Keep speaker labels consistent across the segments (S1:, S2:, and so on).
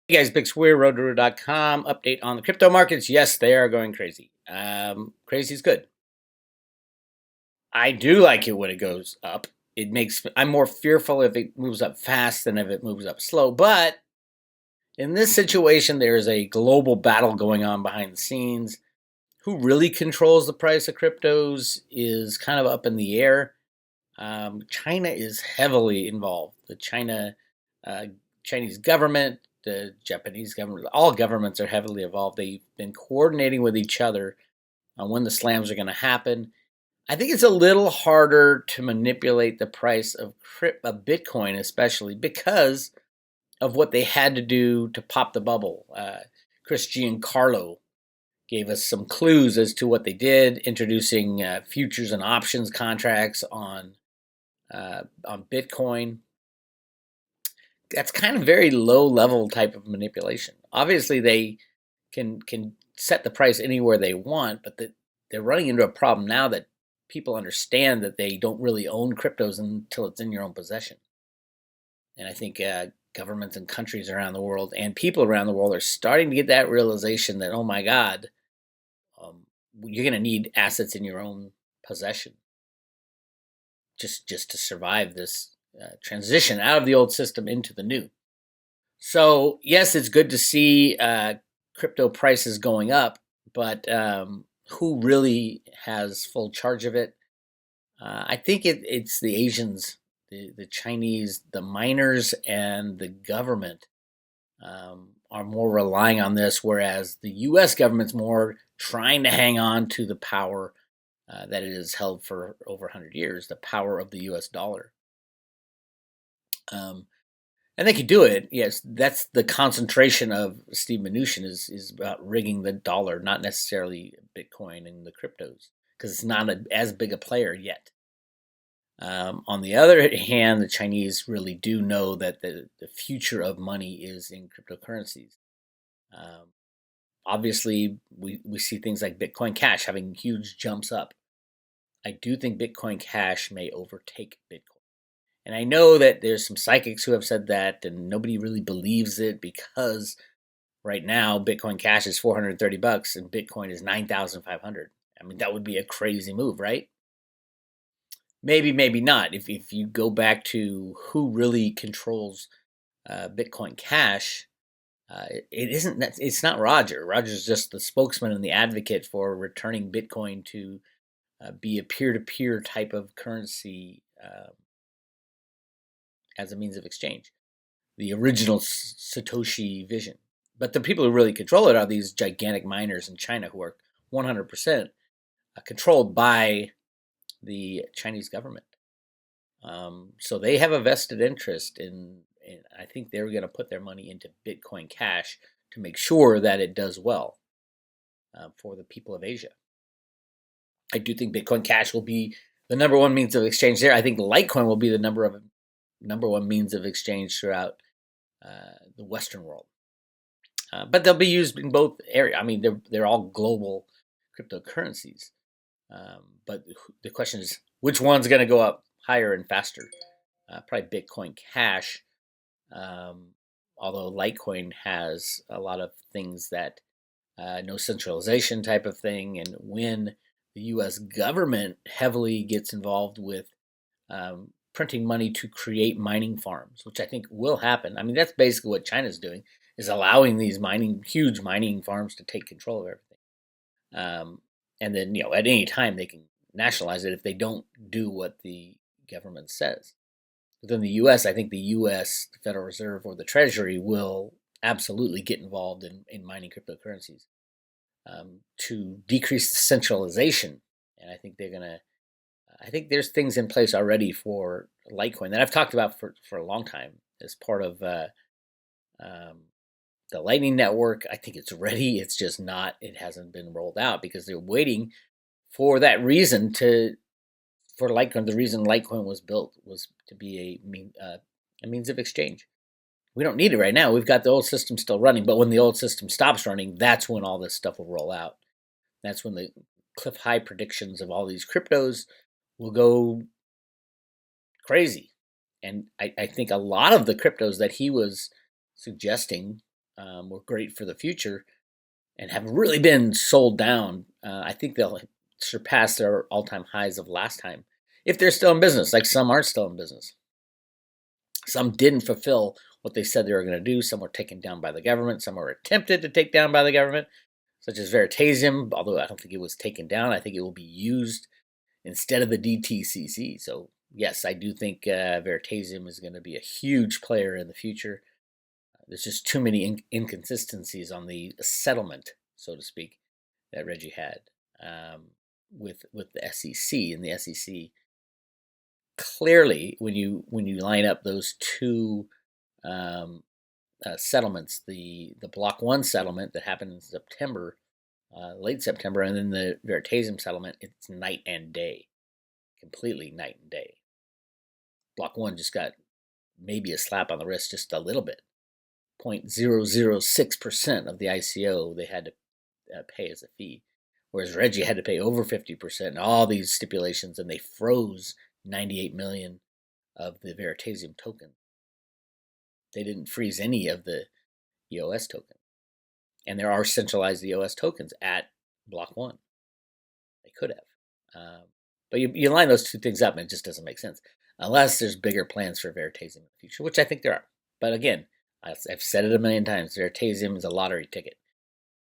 S1: Hey guys, Bix Weir, Roota.com. Update on the crypto markets. Yes, they are going crazy. Crazy is good. I do like it when it goes up. I'm more fearful if it moves up fast than if it moves up slow. But in this situation, there is a global battle going on behind the scenes. Who really controls the price of cryptos is kind of up in the air. China is heavily involved. Uh, Chinese government, the Japanese government, all governments are heavily involved. They've been coordinating with each other on when the slams are going to happen. I think it's a little harder to manipulate the price of Bitcoin, especially because of what they had to do to pop the bubble. Chris Giancarlo gave us some clues as to what they did, introducing futures and options contracts on Bitcoin. That's kind of very low level type of manipulation. Obviously, they can set the price anywhere they want, but they're running into a problem now that people understand that they don't really own cryptos until it's in your own possession. And I think governments and countries around the world and people around the world are starting to get that realization that, oh my God, um, you're going to need assets in your own possession just to survive this transition out of the old system into the new. So yes, it's good to see crypto prices going up, but who really has full charge of it? I think it's the Asians, the Chinese, the miners, and the government are more relying on this, whereas the U.S. government's more trying to hang on to the power that it has held for over 100 years, the power of the U.S. dollar. Um, and they could do it. Yes, that's the concentration of Steve Mnuchin is about rigging the dollar, not necessarily Bitcoin and the cryptos, because it's not as big a player yet. On the other hand, the Chinese really do know that the future of money is in cryptocurrencies. Um, Obviously, we see things like Bitcoin Cash having huge jumps up. I do think Bitcoin Cash may overtake Bitcoin. And I know that there's some psychics who have said that, and nobody really believes it because right now Bitcoin Cash is $430 and Bitcoin is 9,500. I mean, that would be a crazy move, right? Maybe, maybe not. If you go back to who really controls Bitcoin Cash, it isn't. It's not Roger. Roger's just the spokesman and the advocate for returning Bitcoin to be a peer-to-peer type of currency as a means of exchange. The original Satoshi vision. But the people who really control it are these gigantic miners in China who are 100% controlled by the Chinese government. So they have a vested interest in I think they're going to put their money into Bitcoin Cash to make sure that it does well for the people of Asia. I do think Bitcoin Cash will be the number one means of exchange there. I think Litecoin will be the number one means of exchange throughout the Western world. But they'll be used in both areas. I mean, they're all global cryptocurrencies. But the question is, which one's going to go up higher and faster? Probably Bitcoin Cash, um, although Litecoin has a lot of things that no centralization type of thing. And when the U.S. government heavily gets involved with printing money to create mining farms, which I think will happen. I mean, that's basically what China's doing, is allowing these huge mining farms to take control of everything. And then, at any time they can nationalize it if they don't do what the government says. Within the U.S., I think the U.S. the Federal Reserve or the Treasury will absolutely get involved in mining cryptocurrencies to decrease the centralization. And I think they're going to I think there's things in place already for Litecoin that I've talked about for a long time as part of um, the Lightning Network. I think it's ready. It's just not. It hasn't been rolled out because they're waiting for that reason for Litecoin. The reason Litecoin was built was to be a means of exchange. We don't need it right now. We've got the old system still running, but when the old system stops running, that's when all this stuff will roll out. That's when the cliff high predictions of all these cryptos will go crazy. And I think a lot of the cryptos that he was suggesting were great for the future and have really been sold down. I think they'll surpass their all-time highs of last time if they're still in business. Like some aren't still in business. Some didn't fulfill what they said they were going to do. Some were taken down by the government. Some were attempted to take down by the government, such as Veritasium, although I don't think it was taken down. I think it will be used instead of the DTCC. So, yes, I do think Veritasium is going to be a huge player in the future. There's just too many inconsistencies on the settlement, so to speak, that Reggie had with the SEC. And the SEC clearly, when you line up those two settlements, the Block 1 settlement that happened in September, late September, and then the Veritasium settlement, it's night and day, completely night and day. Block 1 just got maybe a slap on the wrist, just a little bit. 0.006% of the ICO they had to pay as a fee, whereas Reggie had to pay over 50% and all these stipulations, and they froze 98 million of the Veritasium token. They didn't freeze any of the EOS token. And there are centralized EOS tokens at Block 1. They could have. But you line those two things up and it just doesn't make sense. Unless there's bigger plans for Veritasium in the future, which I think there are. But again, I've said it a million times, Veritasium is a lottery ticket.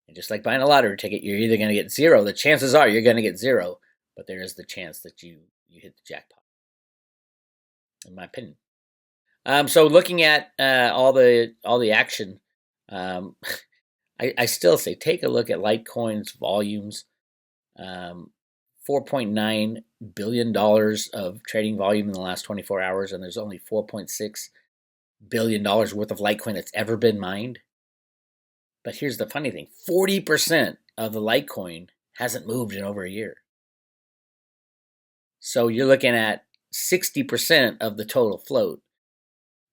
S1: And just like buying a lottery ticket, you're either going to get zero. The chances are you're going to get zero, but there is the chance that you hit the jackpot, in my opinion. So looking at all the action, I still say take a look at Litecoin's volumes. $4.9 billion of trading volume in the last 24 hours, and there's only $4.6 billion worth of Litecoin that's ever been mined. But here's the funny thing, 40% of the Litecoin hasn't moved in over a year. So you're looking at 60% of the total float.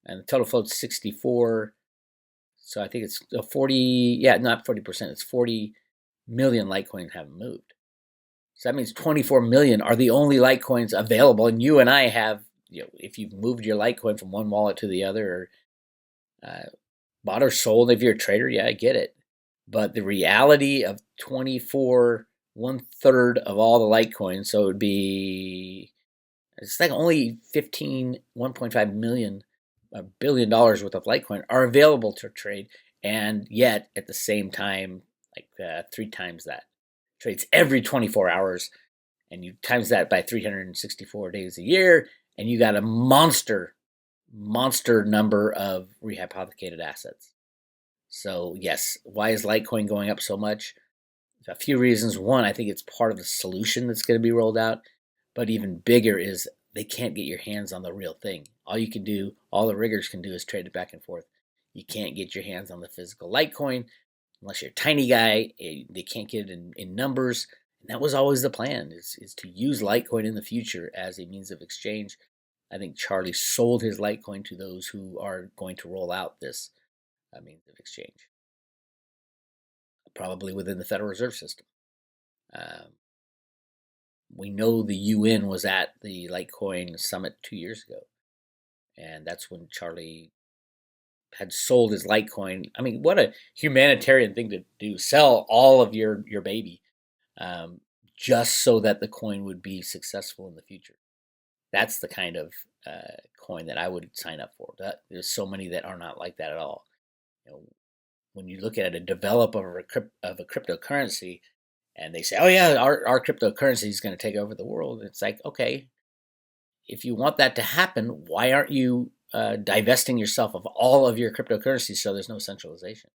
S1: And the total float's 64. So I think it's 40, not 40%, it's 40 million Litecoins haven't moved. So that means 24 million are the only Litecoins available. And you and I have, if you've moved your Litecoin from one wallet to the other, or bought or sold, if you're a trader, I get it. But the reality of 24, 1/3 of all the Litecoins, so it would be, it's like only 1.5 million, $1 billion worth of Litecoin are available to trade. And yet, at the same time, like 3 times that. Trades every 24 hours, and you times that by 364 days a year, and you got a monster number of rehypothecated assets. So yes, why is Litecoin going up so much? A few reasons. One, I think it's part of the solution that's going to be rolled out, but even bigger is they can't get your hands on the real thing. All the riggers can do is trade it back and forth. You can't get your hands on the physical Litecoin. Unless you're a tiny guy, they can't get it in numbers. And that was always the plan, is to use Litecoin in the future as a means of exchange. I think Charlie sold his Litecoin to those who are going to roll out this means of exchange, probably within the Federal Reserve System. We know the UN was at the Litecoin summit 2 years ago, and that's when Charlie had sold his Litecoin. I mean, what a humanitarian thing to do. Sell all of your baby just so that the coin would be successful in the future. That's the kind of coin that I would sign up for. There's so many that are not like that at all. When you look at a developer of a cryptocurrency and they say, oh yeah, our cryptocurrency is going to take over the world. It's like, okay, if you want that to happen, why aren't you divesting yourself of all of your cryptocurrencies so there's no centralization?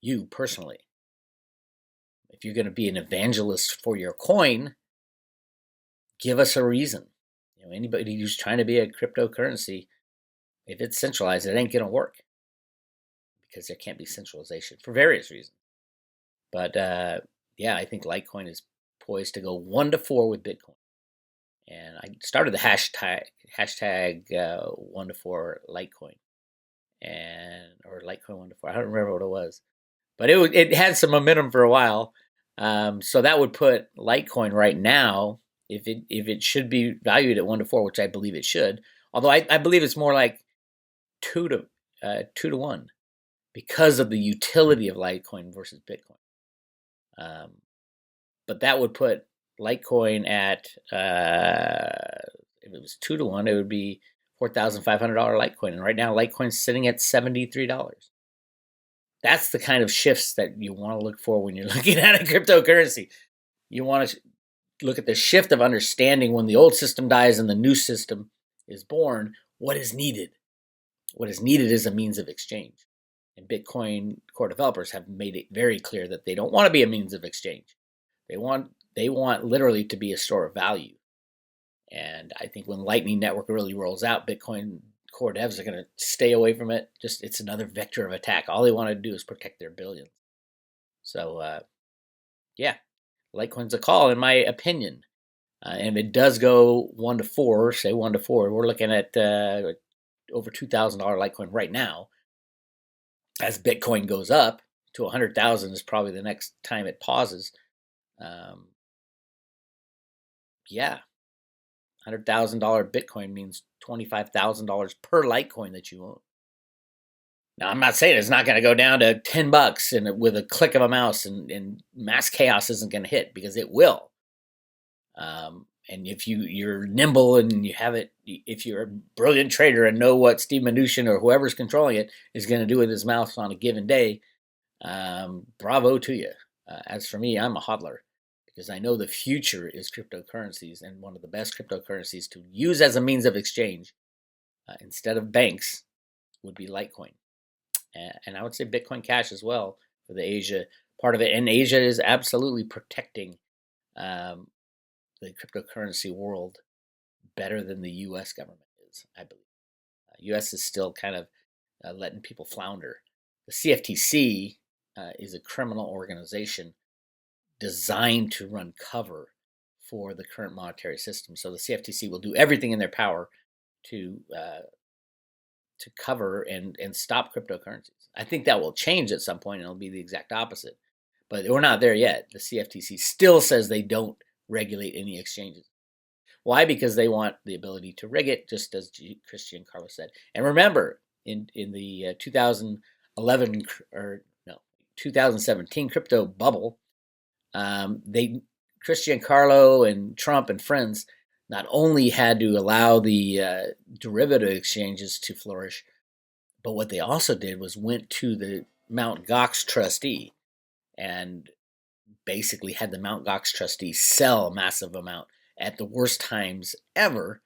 S1: You personally, if you're going to be an evangelist for your coin, give us a reason. Anybody who's trying to be a cryptocurrency, if it's centralized, it ain't going to work because there can't be centralization for various reasons. But I think Litecoin is poised to go 1-4 with Bitcoin. And I started the hashtag 1-4 Litecoin, or Litecoin 1-4. I don't remember what it was, but it had some momentum for a while. So that would put Litecoin right now, if it should be valued at 1-4, which I believe it should. Although I believe it's more like 2 to 1, because of the utility of Litecoin versus Bitcoin. But that would put Litecoin at, if it was 2-to-1, it would be $4,500 Litecoin. And right now, Litecoin's sitting at $73. That's the kind of shifts that you want to look for when you're looking at a cryptocurrency. You want to look at the shift of understanding when the old system dies and the new system is born. What is needed? What is needed is a means of exchange. And Bitcoin core developers have made it very clear that they don't want to be a means of exchange. They want literally to be a store of value. And I think when Lightning Network really rolls out, Bitcoin core devs are going to stay away from it. Just it's another vector of attack. All they want to do is protect their billions. So, yeah, Litecoin's a call, in my opinion. And it does go 1-to-4, say 1-to-4. We're looking at over $2,000 Litecoin right now. As Bitcoin goes up to 100,000 is probably the next time it pauses. Yeah, $100,000 Bitcoin means $25,000 per Litecoin that you own. Now, I'm not saying it's not going to go down to $10 and with a click of a mouse and mass chaos isn't going to hit, because it will. And if you're nimble and you have it, if you're a brilliant trader and know what Steve Mnuchin or whoever's controlling it is going to do with his mouth on a given day, bravo to you. As for me, I'm a hodler, because I know the future is cryptocurrencies, and one of the best cryptocurrencies to use as a means of exchange instead of banks would be Litecoin. And I would say Bitcoin Cash as well for the Asia part of it. And Asia is absolutely protecting the cryptocurrency world better than the U.S. government is, I believe. U.S. is still kind of letting people flounder. The CFTC is a criminal organization designed to run cover for the current monetary system. So the CFTC will do everything in their power to cover and stop cryptocurrencies. I think that will change at some point, and it'll be the exact opposite. But we're not there yet. The CFTC still says they don't regulate any exchanges. Why? Because they want the ability to rig it, just as Christian Carlos said. And remember, in the 2017 crypto bubble, Christian Carlo and Trump and friends not only had to allow the derivative exchanges to flourish, but what they also did was went to the Mt. Gox trustee and basically had the Mt. Gox trustee sell a massive amount at the worst times ever,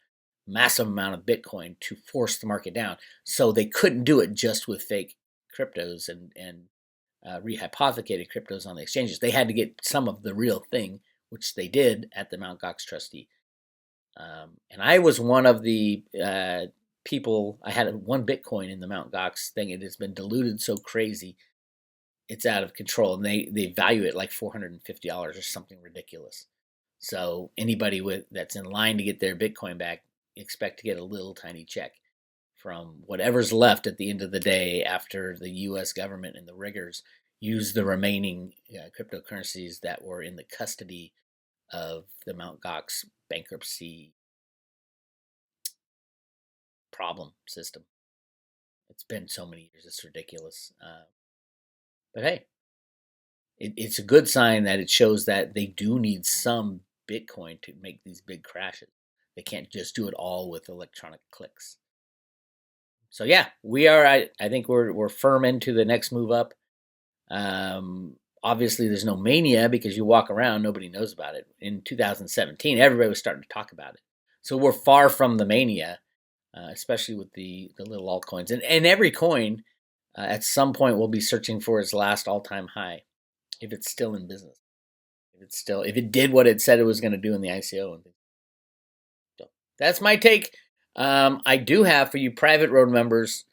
S1: massive amount of Bitcoin to force the market down. So they couldn't do it just with fake cryptos and rehypothecated cryptos on the exchanges. They had to get some of the real thing, which they did at the Mt. Gox trustee. And I was one of the people. I had 1 Bitcoin in the Mt. Gox thing. It has been diluted so crazy, it's out of control, and they value it like $450 or something ridiculous. So anybody that's in line to get their Bitcoin back, expect to get a little tiny check from whatever's left at the end of the day after the U.S. government and the riggers use the remaining cryptocurrencies that were in the custody of the Mt. Gox bankruptcy problem system. It's been so many years, it's ridiculous. But hey, it's a good sign that it shows that they do need some Bitcoin to make these big crashes. They can't just do it all with electronic clicks. So yeah, we are. I think we're firm into the next move up. Obviously, there's no mania because you walk around, nobody knows about it. In 2017, everybody was starting to talk about it. So we're far from the mania, especially with the little altcoins. And every coin at some point will be searching for its last all-time high, if it's still in business. If it did what it said it was going to do in the ICO. And so that's my take. I do have, for you private road members,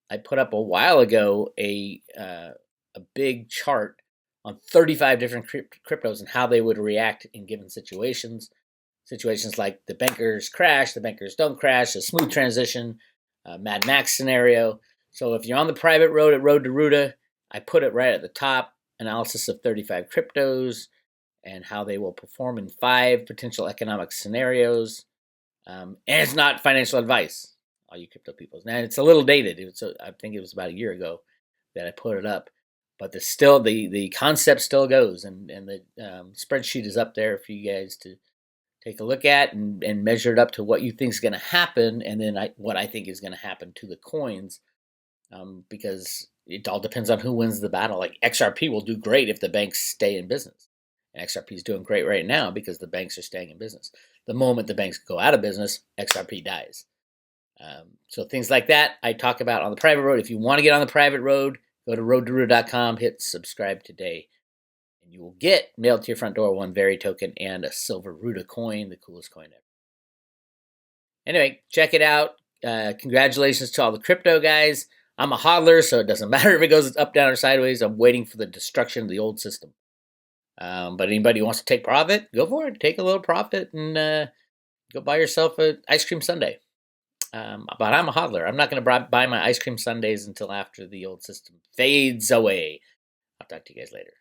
S1: I put up a while ago a big chart on 35 different cryptos and how they would react in given situations. Situations like the bankers crash, the bankers don't crash, a smooth transition, Mad Max scenario. So if you're on the private road at Road to Roota, I put it right at the top, analysis of 35 cryptos and how they will perform in 5 potential economic scenarios. And it's not financial advice, all you crypto people. Now, it's a little dated. I think it was about a year ago. that I put it up. But the concept still goes, and the spreadsheet is up there for you guys to take a look at and measure it up to what you think is going to happen, and then what I think is going to happen to the coins, because it all depends on who wins the battle. Like XRP will do great if the banks stay in business, and XRP is doing great right now because the banks are staying in business. The moment the banks go out of business, XRP dies. So things like that I talk about on the private road. If you want to get on the private road, go to roadtoRoota.com, hit subscribe today, and you will get mailed to your front door one Very token and a silver Roota coin, the coolest coin ever. Anyway, check it out. Congratulations to all the crypto guys. I'm a hodler, so it doesn't matter if it goes up, down, or sideways. I'm waiting for the destruction of the old system. But anybody who wants to take profit, go for it. Take a little profit and go buy yourself an ice cream sundae. But I'm a hodler. I'm not going to buy my ice cream sundaes until after the old system fades away. I'll talk to you guys later.